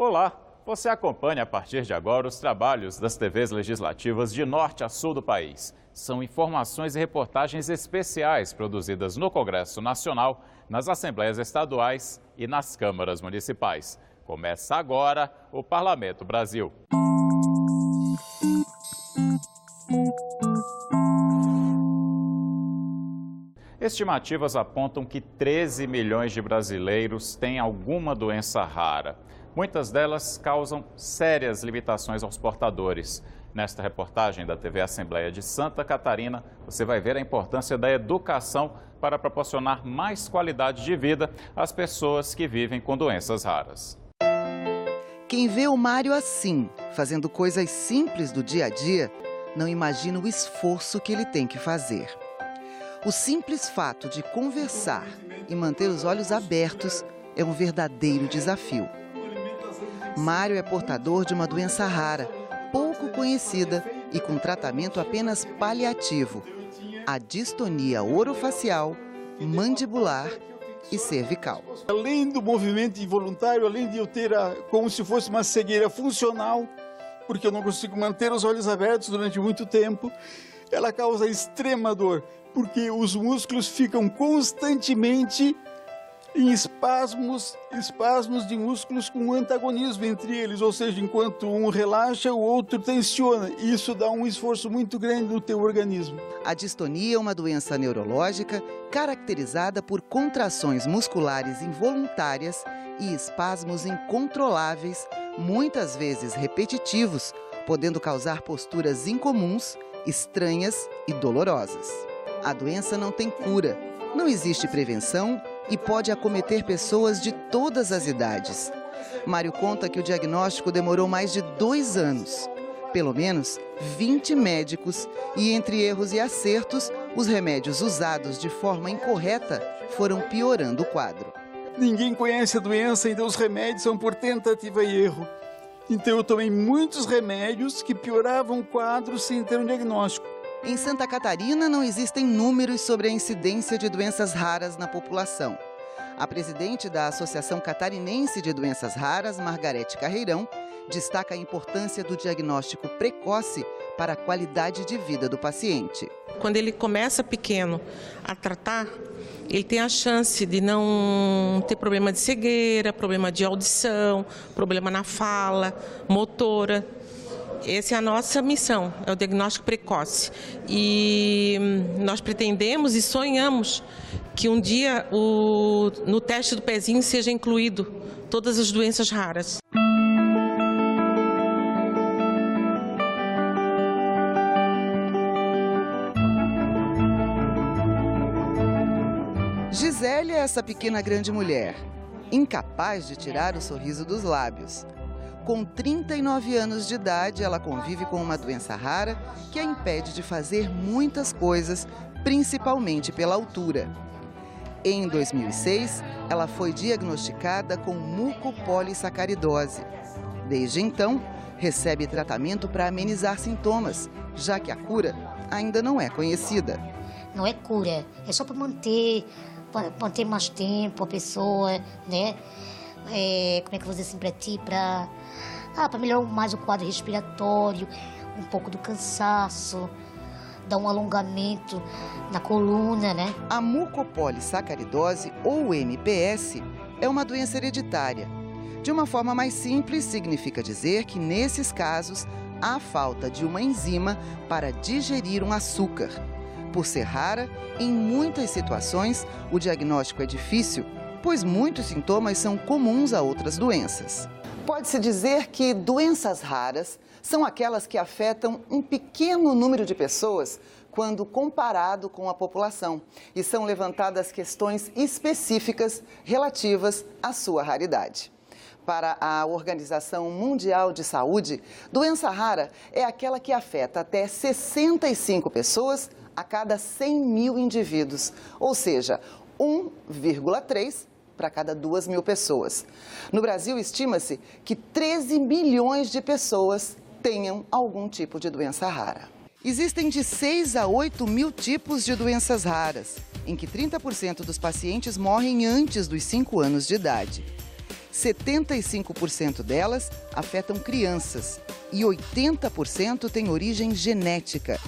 Olá, você acompanha a partir de agora os trabalhos das TVs legislativas de norte a sul do país. São informações e reportagens especiais produzidas no Congresso Nacional, nas Assembleias Estaduais e nas câmaras municipais. Começa agora o Parlamento Brasil. Estimativas apontam que 13 milhões de brasileiros têm alguma doença rara. Muitas delas causam sérias limitações aos portadores. Nesta reportagem da TV Assembleia de Santa Catarina, você vai ver a importância da educação para proporcionar mais qualidade de vida às pessoas que vivem com doenças raras. Quem vê o Mário assim, fazendo coisas simples do dia a dia, não imagina o esforço que ele tem que fazer. O simples fato de conversar e manter os olhos abertos é um verdadeiro desafio. Mário é portador de uma doença rara, pouco conhecida e com tratamento apenas paliativo: a distonia orofacial, mandibular e cervical. Além do movimento involuntário, além de eu ter como se fosse uma cegueira funcional, porque eu não consigo manter os olhos abertos durante muito tempo, ela causa extrema dor, porque os músculos ficam constantemente em espasmos de músculos com antagonismo entre eles, ou seja, enquanto um relaxa, o outro tensiona. Isso dá um esforço muito grande no teu organismo. A distonia é uma doença neurológica caracterizada por contrações musculares involuntárias e espasmos incontroláveis, muitas vezes repetitivos, podendo causar posturas incomuns, estranhas e dolorosas. A doença não tem cura, não existe prevenção e pode acometer pessoas de todas as idades. Mário conta que o diagnóstico demorou mais de 2 anos. Pelo menos 20 médicos e, entre erros e acertos, os remédios usados de forma incorreta foram piorando o quadro. Ninguém conhece a doença, então os remédios são por tentativa e erro. Então eu tomei muitos remédios que pioravam o quadro sem ter um diagnóstico. Em Santa Catarina não existem números sobre a incidência de doenças raras na população. A presidente da Associação Catarinense de Doenças Raras, Margarete Carreirão, destaca a importância do diagnóstico precoce para a qualidade de vida do paciente. Quando ele começa pequeno a tratar, ele tem a chance de não ter problema de cegueira, problema de audição, problema na fala, motora. Essa é a nossa missão, é o diagnóstico precoce. E nós pretendemos e sonhamos que um dia no teste do pezinho seja incluído todas as doenças raras. Gisele é essa pequena grande mulher, incapaz de tirar o sorriso dos lábios. Com 39 anos de idade, ela convive com uma doença rara que a impede de fazer muitas coisas, principalmente pela altura. Em 2006, ela foi diagnosticada com mucopolissacaridose. Desde então, recebe tratamento para amenizar sintomas, já que a cura ainda não é conhecida. Não é cura, é só para manter mais tempo a pessoa, né? Como é que eu vou dizer assim para ti? Para melhorar mais o quadro respiratório, um pouco do cansaço, dar um alongamento na coluna, né? A mucopolissacaridose, ou MPS, é uma doença hereditária. De uma forma mais simples, significa dizer que, nesses casos, há falta de uma enzima para digerir um açúcar. Por ser rara, em muitas situações, o diagnóstico é difícil, pois muitos sintomas são comuns a outras doenças. Pode-se dizer que doenças raras são aquelas que afetam um pequeno número de pessoas quando comparado com a população, e são levantadas questões específicas relativas à sua raridade. Para a Organização Mundial de Saúde, doença rara é aquela que afeta até 65 pessoas a cada 100 mil indivíduos, ou seja, 1,3 para cada 2.000 pessoas. No Brasil, estima-se que 13 milhões de pessoas tenham algum tipo de doença rara. Existem de 6 a 8 mil tipos de doenças raras, em que 30% dos pacientes morrem antes dos 5 anos de idade. 75% delas afetam crianças e 80% têm origem genética.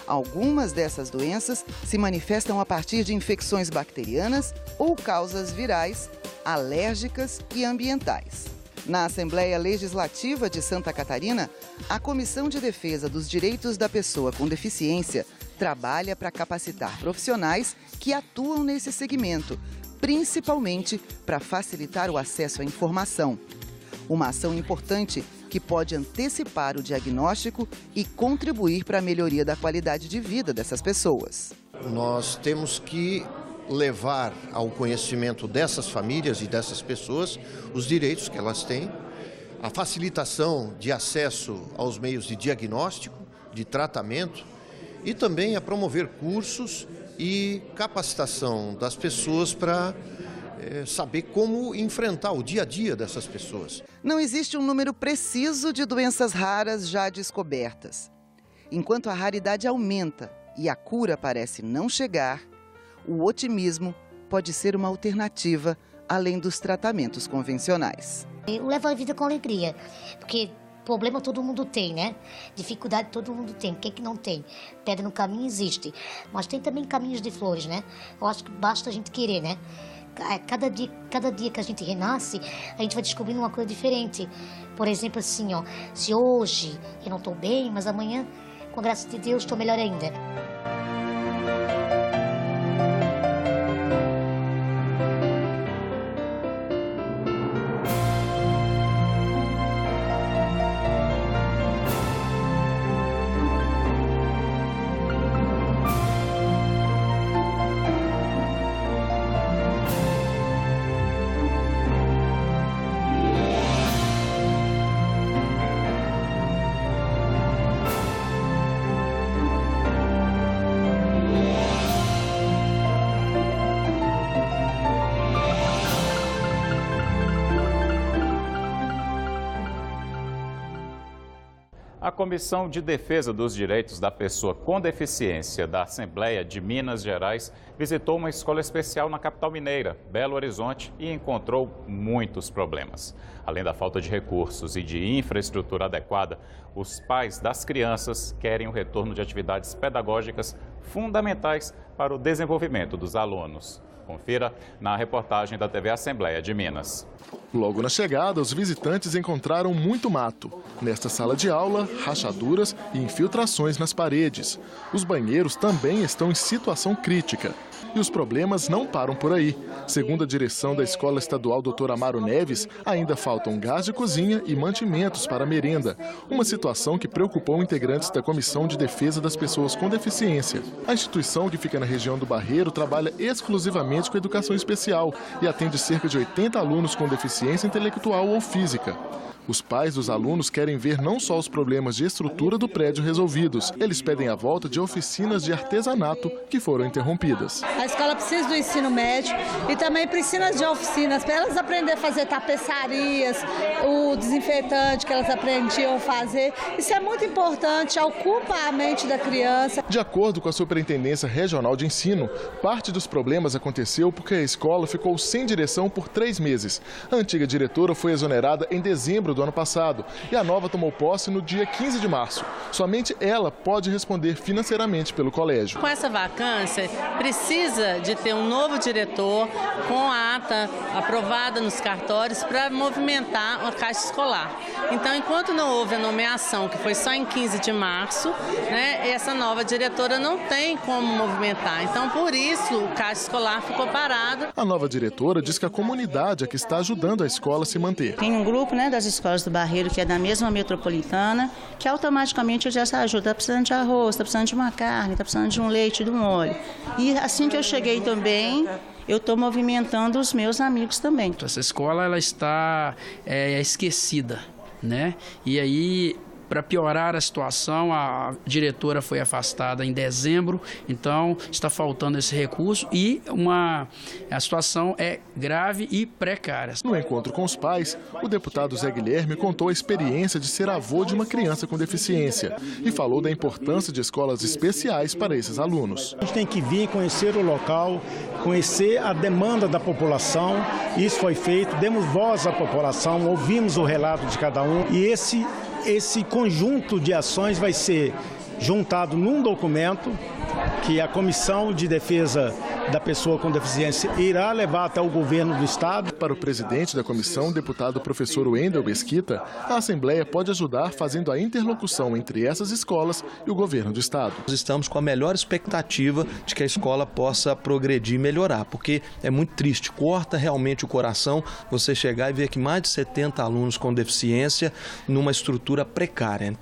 Algumas dessas doenças se manifestam a partir de infecções bacterianas ou causas virais, alérgicas e ambientais. Na Assembleia Legislativa de Santa Catarina, a Comissão de Defesa dos Direitos da Pessoa com Deficiência trabalha para capacitar profissionais que atuam nesse segmento, principalmente para facilitar o acesso à informação. Uma ação importante que pode antecipar o diagnóstico e contribuir para a melhoria da qualidade de vida dessas pessoas. Nós temos que levar ao conhecimento dessas famílias e dessas pessoas os direitos que elas têm, a facilitação de acesso aos meios de diagnóstico, de tratamento e também a promover cursos e capacitação das pessoas para saber como enfrentar o dia a dia dessas pessoas. Não existe um número preciso de doenças raras já descobertas. Enquanto a raridade aumenta e a cura parece não chegar, o otimismo pode ser uma alternativa além dos tratamentos convencionais. Eu levo a vida com alegria, porque problema todo mundo tem, né? Dificuldade todo mundo tem. O que é que não tem? Pedra no caminho existe. Mas tem também caminhos de flores, né? Eu acho que basta a gente querer, né? Cada dia que a gente renasce, a gente vai descobrindo uma coisa diferente. Por exemplo, assim, ó, se hoje eu não estou bem, mas amanhã, com a graça de Deus, estou melhor ainda. A Comissão de Defesa dos Direitos da Pessoa com Deficiência da Assembleia de Minas Gerais visitou uma escola especial na capital mineira, Belo Horizonte, e encontrou muitos problemas. Além da falta de recursos e de infraestrutura adequada, os pais das crianças querem o retorno de atividades pedagógicas fundamentais para o desenvolvimento dos alunos. Confira na reportagem da TV Assembleia de Minas. Logo na chegada, os visitantes encontraram muito mato. Nesta sala de aula, rachaduras e infiltrações nas paredes. Os banheiros também estão em situação crítica. E os problemas não param por aí. Segundo a direção da Escola Estadual Dr. Amaro Neves, ainda faltam gás de cozinha e mantimentos para a merenda. Uma situação que preocupou integrantes da Comissão de Defesa das Pessoas com Deficiência. A instituição, que fica na região do Barreiro, trabalha exclusivamente com educação especial e atende cerca de 80 alunos com deficiência intelectual ou física. Os pais dos alunos querem ver não só os problemas de estrutura do prédio resolvidos, eles pedem a volta de oficinas de artesanato que foram interrompidas. A escola precisa do ensino médio e também precisa de oficinas para elas aprenderem a fazer tapeçarias, o desinfetante que elas aprendiam a fazer. Isso é muito importante, ocupa a mente da criança. De acordo com a Superintendência Regional de Ensino, parte dos problemas aconteceu porque a escola ficou sem direção por 3 meses. A antiga diretora foi exonerada em dezembro do ano passado e a nova tomou posse no dia 15 de março. Somente ela pode responder financeiramente pelo colégio. Com essa vacância, precisa de ter um novo diretor com a ata aprovada nos cartórios para movimentar a caixa escolar. Então, enquanto não houve a nomeação, que foi só em 15 de março, né, essa nova diretora não tem como movimentar. Então, por isso, o caixa escolar ficou parado. A nova diretora diz que a comunidade é que está ajudando a escola a se manter. Tem um grupo, né, das escolas do Barreiro, que é da mesma metropolitana, que automaticamente já se ajuda. Está precisando de arroz, está precisando de uma carne, está precisando de um leite, de um óleo. E assim que eu cheguei também, eu estou movimentando os meus amigos também. Essa escola ela está esquecida, né? E aí Para piorar a situação, a diretora foi afastada em dezembro, então está faltando esse recurso e a situação é grave e precária. No encontro com os pais, o deputado Zé Guilherme contou a experiência de ser avô de uma criança com deficiência e falou da importância de escolas especiais para esses alunos. A gente tem que vir conhecer o local, conhecer a demanda da população. Isso foi feito, demos voz à população, ouvimos o relato de cada um e esse conjunto de ações vai ser juntado num documento que a Comissão de Defesa da Pessoa com Deficiência irá levar até o governo do Estado. Para o presidente da comissão, deputado professor Wendel Mesquita, a Assembleia pode ajudar fazendo a interlocução entre essas escolas e o governo do Estado. Nós estamos com a melhor expectativa de que a escola possa progredir e melhorar, porque é muito triste, corta realmente o coração você chegar e ver que mais de 70 alunos com deficiência numa estrutura precária.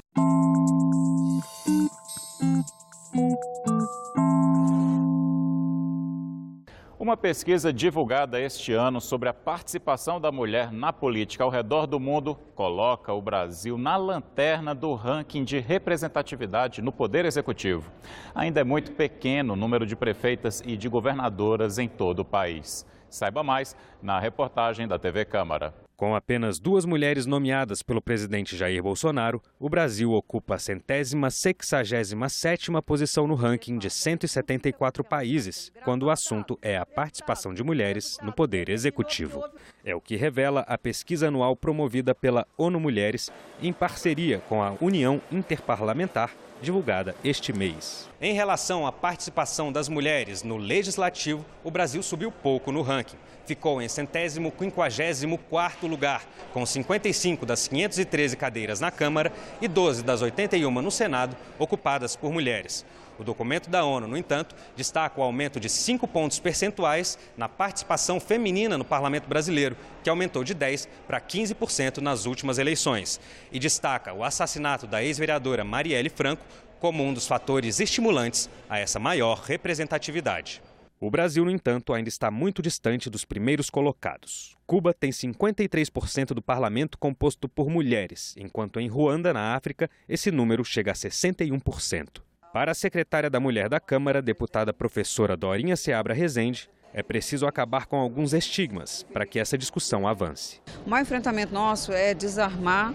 Uma pesquisa divulgada este ano sobre a participação da mulher na política ao redor do mundo coloca o Brasil na lanterna do ranking de representatividade no Poder Executivo. Ainda é muito pequeno o número de prefeitas e de governadoras em todo o país. Saiba mais na reportagem da TV Câmara. Com apenas 2 mulheres nomeadas pelo presidente Jair Bolsonaro, o Brasil ocupa a 167ª posição no ranking de 174 países, quando o assunto é a participação de mulheres no poder executivo. É o que revela a pesquisa anual promovida pela ONU Mulheres, em parceria com a União Interparlamentar, divulgada este mês. Em relação à participação das mulheres no Legislativo, o Brasil subiu pouco no ranking. Ficou em 154º lugar, com 55 das 513 cadeiras na Câmara e 12 das 81 no Senado, ocupadas por mulheres. O documento da ONU, no entanto, destaca o aumento de 5 pontos percentuais na participação feminina no Parlamento brasileiro, que aumentou de 10% para 15% nas últimas eleições. E destaca o assassinato da ex-vereadora Marielle Franco como um dos fatores estimulantes a essa maior representatividade. O Brasil, no entanto, ainda está muito distante dos primeiros colocados. Cuba tem 53% do parlamento composto por mulheres, enquanto em Ruanda, na África, esse número chega a 61%. Para a secretária da Mulher da Câmara, deputada professora Dorinha Seabra Rezende, é preciso acabar com alguns estigmas para que essa discussão avance. O maior enfrentamento nosso é desarmar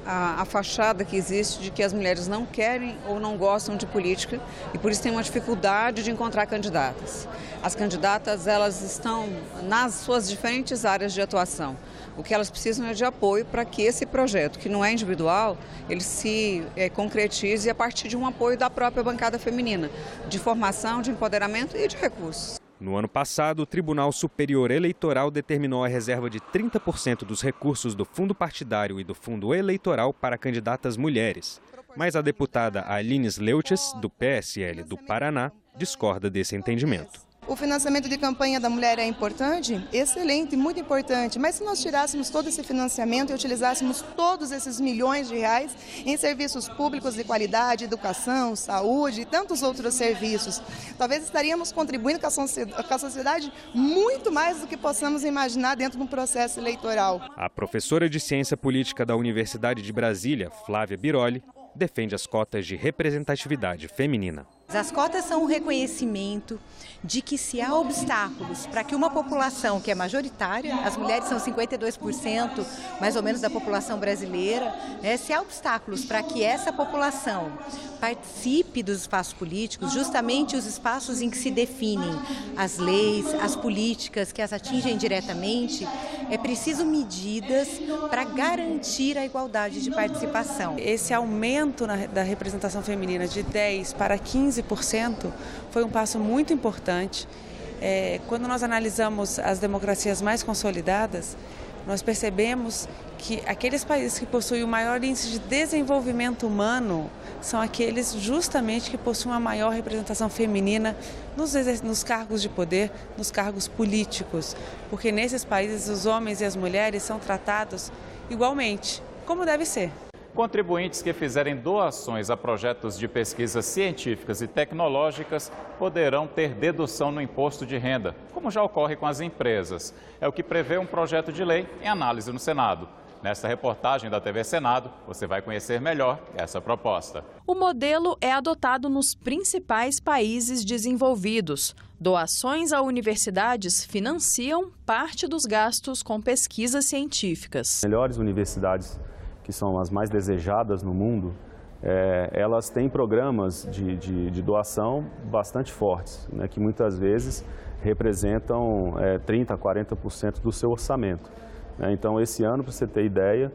a fachada que existe de que as mulheres não querem ou não gostam de política e por isso tem uma dificuldade de encontrar candidatas. As candidatas, elas estão nas suas diferentes áreas de atuação. O que elas precisam é de apoio para que esse projeto, que não é individual, ele se concretize a partir de um apoio da própria bancada feminina, de formação, de empoderamento e de recursos. No ano passado, o Tribunal Superior Eleitoral determinou a reserva de 30% dos recursos do fundo partidário e do fundo eleitoral para candidatas mulheres. Mas a deputada Aline Sleuches, do PSL do Paraná, discorda desse entendimento. O financiamento de campanha da mulher é importante? Excelente, muito importante. Mas se nós tirássemos todo esse financiamento e utilizássemos todos esses milhões de reais em serviços públicos de qualidade, educação, saúde e tantos outros serviços, talvez estaríamos contribuindo com a sociedade muito mais do que possamos imaginar dentro de um processo eleitoral. A professora de Ciência Política da Universidade de Brasília, Flávia Biroli, defende as cotas de representatividade feminina. As cotas são um reconhecimento de que se há obstáculos para que uma população que é majoritária, as mulheres são 52% mais ou menos da população brasileira, se há obstáculos para que essa população participe dos espaços políticos, justamente os espaços em que se definem as leis, as políticas que as atingem diretamente, é preciso medidas para garantir a igualdade de participação. Esse aumento da representação feminina de 10% para 15% foi um passo muito importante. Quando nós analisamos as democracias mais consolidadas, nós percebemos que aqueles países que possuem o maior índice de desenvolvimento humano são aqueles justamente que possuem a maior representação feminina nos cargos de poder, nos cargos políticos, porque nesses países os homens e as mulheres são tratados igualmente, como deve ser. Contribuintes que fizerem doações a projetos de pesquisas científicas e tecnológicas poderão ter dedução no imposto de renda, como já ocorre com as empresas. É o que prevê um projeto de lei em análise no Senado. Nesta reportagem da TV Senado, você vai conhecer melhor essa proposta. O modelo é adotado nos principais países desenvolvidos. Doações a universidades financiam parte dos gastos com pesquisas científicas. As melhores universidades, que são as mais desejadas no mundo, elas têm programas de doação bastante fortes, né, que muitas vezes representam 30% a 40% do seu orçamento. Então, esse ano, para você ter ideia,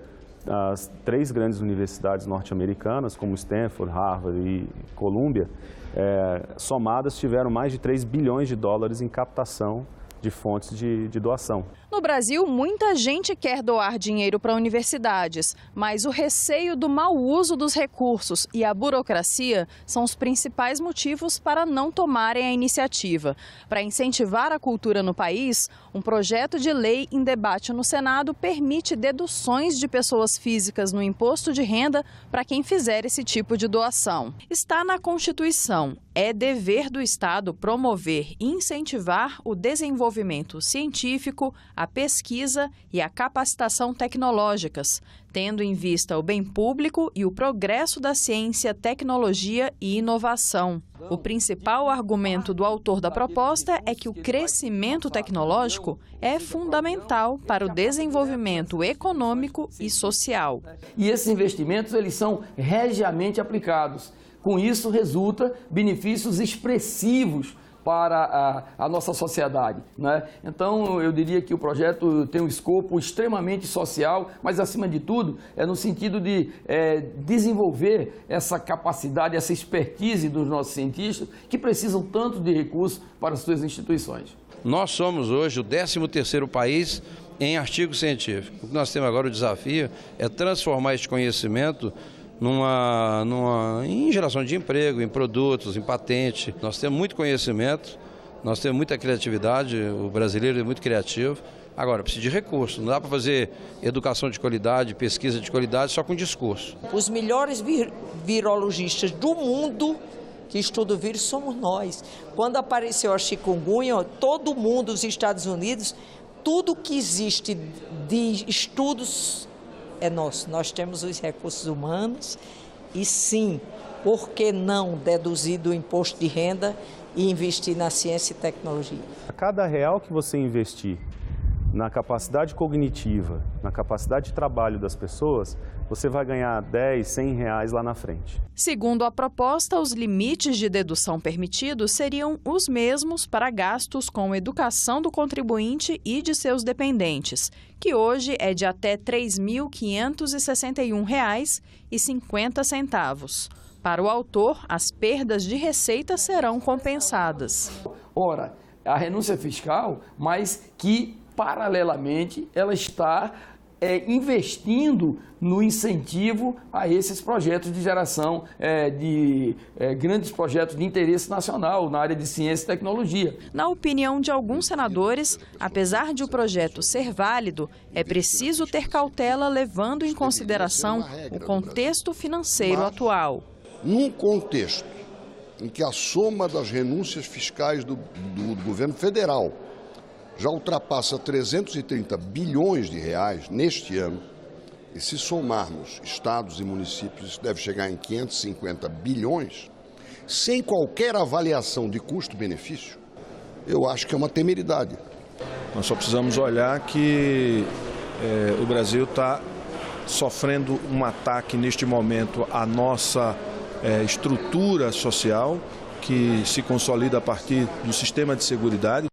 as 3 grandes universidades norte-americanas, como Stanford, Harvard e Columbia, somadas tiveram mais de 3 bilhões de dólares em captação de fontes de doação. No Brasil, muita gente quer doar dinheiro para universidades, mas o receio do mau uso dos recursos e a burocracia são os principais motivos para não tomarem a iniciativa. Para incentivar a cultura no país, um projeto de lei em debate no Senado permite deduções de pessoas físicas no imposto de renda para quem fizer esse tipo de doação. Está na Constituição. É dever do Estado promover e incentivar o desenvolvimento científico, a pesquisa e a capacitação tecnológicas, tendo em vista o bem público e o progresso da ciência, tecnologia e inovação. O principal argumento do autor da proposta é que o crescimento tecnológico é fundamental para o desenvolvimento econômico e social. E esses investimentos, eles são regiamente aplicados. Com isso, resulta benefícios expressivos para a nossa sociedade, né? Então, eu diria que o projeto tem um escopo extremamente social, mas, acima de tudo, é no sentido de desenvolver essa capacidade, essa expertise dos nossos cientistas, que precisam tanto de recursos para as suas instituições. Nós somos hoje o 13º país em artigo científico. O que nós temos agora, o desafio, é transformar este conhecimento em geração de emprego, em produtos, em patente. Nós temos muito conhecimento, nós temos muita criatividade, o brasileiro é muito criativo. Agora, precisa de recursos, não dá para fazer educação de qualidade, pesquisa de qualidade só com discurso. Os melhores virologistas do mundo que estudam o vírus somos nós. Quando apareceu a chikungunya, todo mundo, os Estados Unidos, tudo que existe de estudos é nosso. Nós temos os recursos humanos e, sim, por que não deduzir do imposto de renda e investir na ciência e tecnologia? A cada real que você investir na capacidade cognitiva, na capacidade de trabalho das pessoas, você vai ganhar 10, 100 reais lá na frente. Segundo a proposta, os limites de dedução permitidos seriam os mesmos para gastos com educação do contribuinte e de seus dependentes, que hoje é de até R$ 3.561,50. Para o autor, as perdas de receita serão compensadas. Ora, a renúncia fiscal, mas que, paralelamente, ela está investindo no incentivo a esses projetos de geração de grandes projetos de interesse nacional na área de ciência e tecnologia. Na opinião de alguns senadores, apesar de o projeto ser válido, é preciso ter cautela levando em consideração o contexto financeiro atual. Num contexto em que a soma das renúncias fiscais do governo federal já ultrapassa 330 bilhões de reais neste ano, e se somarmos estados e municípios, isso deve chegar em 550 bilhões, sem qualquer avaliação de custo-benefício, eu acho que é uma temeridade. Nós só precisamos olhar que o Brasil está sofrendo um ataque neste momento à nossa estrutura social, que se consolida a partir do sistema de seguridade.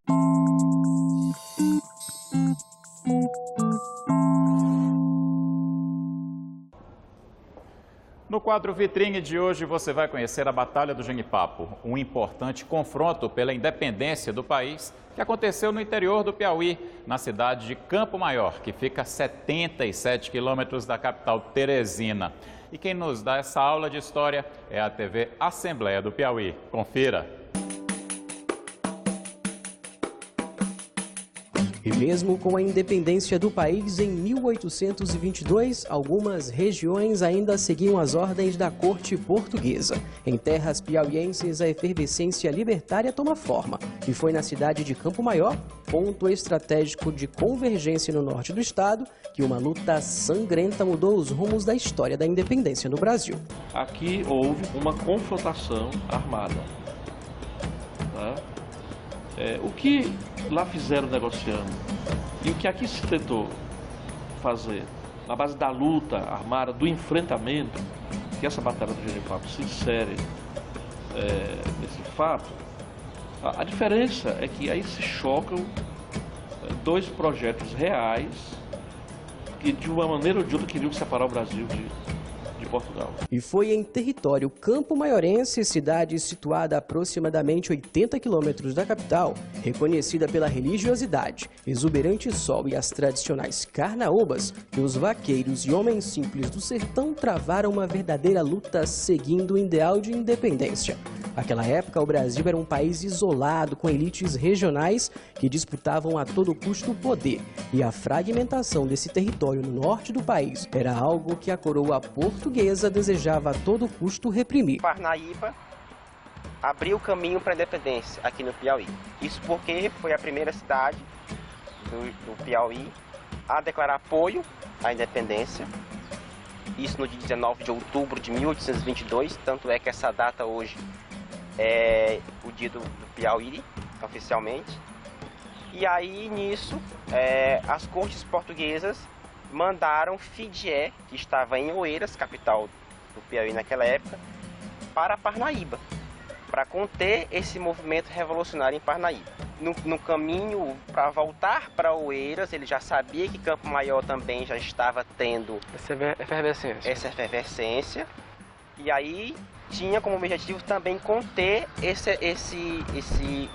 No quadro Vitrine de hoje, você vai conhecer a Batalha do Genipapo, um importante confronto pela independência do país que aconteceu no interior do Piauí, na cidade de Campo Maior, que fica a 77 quilômetros da capital Teresina. E quem nos dá essa aula de história é a TV Assembleia do Piauí. Confira! E mesmo com a independência do país em 1822, algumas regiões ainda seguiam as ordens da corte portuguesa. Em terras piauienses, a efervescência libertária toma forma. E foi na cidade de Campo Maior, ponto estratégico de convergência no norte do estado, que uma luta sangrenta mudou os rumos da história da independência no Brasil. Aqui houve uma confrontação armada. Tá? O que lá fizeram negociando e o que aqui se tentou fazer na base da luta armada, do enfrentamento, que essa batalha do Genipapo se insere nesse fato, a diferença é que aí se chocam dois projetos reais que de uma maneira ou de outra queriam separar o Brasil de Portugal. E foi em território campo-maiorense, cidade situada a aproximadamente 80 quilômetros da capital, reconhecida pela religiosidade, exuberante sol e as tradicionais carnaúbas, que os vaqueiros e homens simples do sertão travaram uma verdadeira luta seguindo o ideal de independência. Naquela época, o Brasil era um país isolado, com elites regionais que disputavam a todo custo o poder. E a fragmentação desse território no norte do país era algo que a coroa portuguesa desejava a todo custo reprimir. Parnaíba abriu o caminho para a independência aqui no Piauí. Isso porque foi a primeira cidade do Piauí a declarar apoio à independência. Isso no dia 19 de outubro de 1822, tanto é que essa data hoje é o dia do Piauí, oficialmente. E aí, nisso, as cortes portuguesas mandaram Fidié, que estava em Oeiras, capital do Piauí naquela época, para Parnaíba, para conter esse movimento revolucionário em Parnaíba. No caminho para voltar para Oeiras, ele já sabia que Campo Maior também já estava tendo essa efervescência. E aí tinha como objetivo também conter esse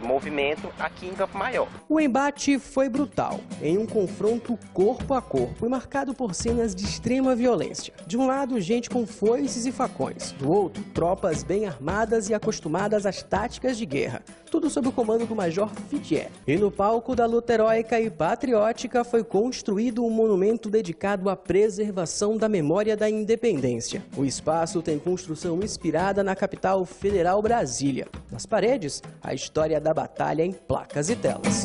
movimento aqui em Campo Maior. O embate foi brutal, em um confronto corpo a corpo e marcado por cenas de extrema violência. De um lado, gente com foices e facões. Do outro, tropas bem armadas e acostumadas às táticas de guerra. Tudo sob o comando do Major Fidié. E no palco da luta heróica e patriótica foi construído um monumento dedicado à preservação da memória da independência. O espaço tem construção inspirada na capital federal Brasília. Nas paredes, a história da batalha em placas e telas.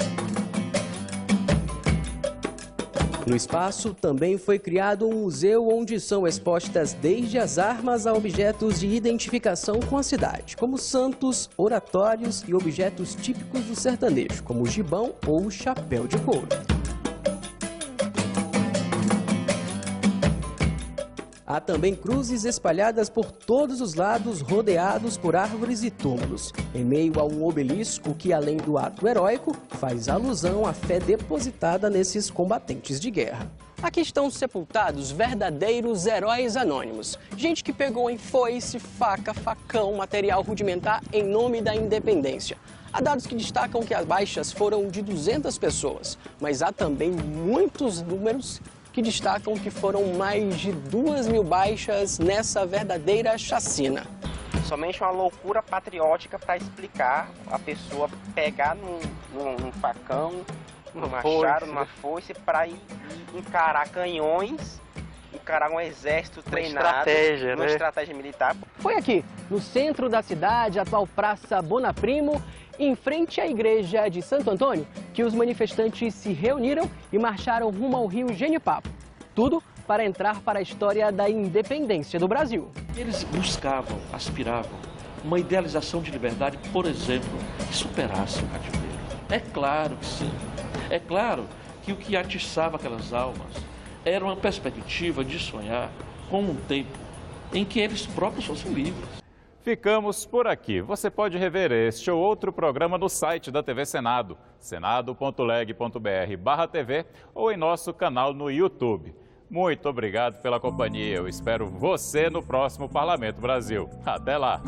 No espaço também foi criado um museu onde são expostas desde as armas a objetos de identificação com a cidade, como santos, oratórios e objetos típicos do sertanejo, como o gibão ou o chapéu de couro. Há também cruzes espalhadas por todos os lados, rodeados por árvores e túmulos, em meio a um obelisco que, além do ato heróico, faz alusão à fé depositada nesses combatentes de guerra. Aqui estão sepultados verdadeiros heróis anônimos, gente que pegou em foice, faca, facão, material rudimentar em nome da independência. Há dados que destacam que as baixas foram de 200 pessoas, mas há também muitos números que destacam que foram mais de 2.000 baixas nessa verdadeira chacina. Somente uma loucura patriótica para explicar a pessoa pegar num facão, num machado, numa foice, para ir encarar canhões, encarar um exército treinado, uma estratégia militar. Foi aqui, no centro da cidade, atual Praça Bonaprimo, em frente à igreja de Santo Antônio, que os manifestantes se reuniram e marcharam rumo ao rio Genipapo. Tudo para entrar para a história da independência do Brasil. Eles buscavam, aspiravam uma idealização de liberdade, por exemplo, que superasse o cativeiro. É claro que sim. É claro que o que atiçava aquelas almas era uma perspectiva de sonhar com um tempo em que eles próprios fossem livres. Ficamos por aqui. Você pode rever este ou outro programa no site da TV Senado, senado.leg.br/TV ou em nosso canal no YouTube. Muito obrigado pela companhia. Eu espero você no próximo Parlamento Brasil. Até lá!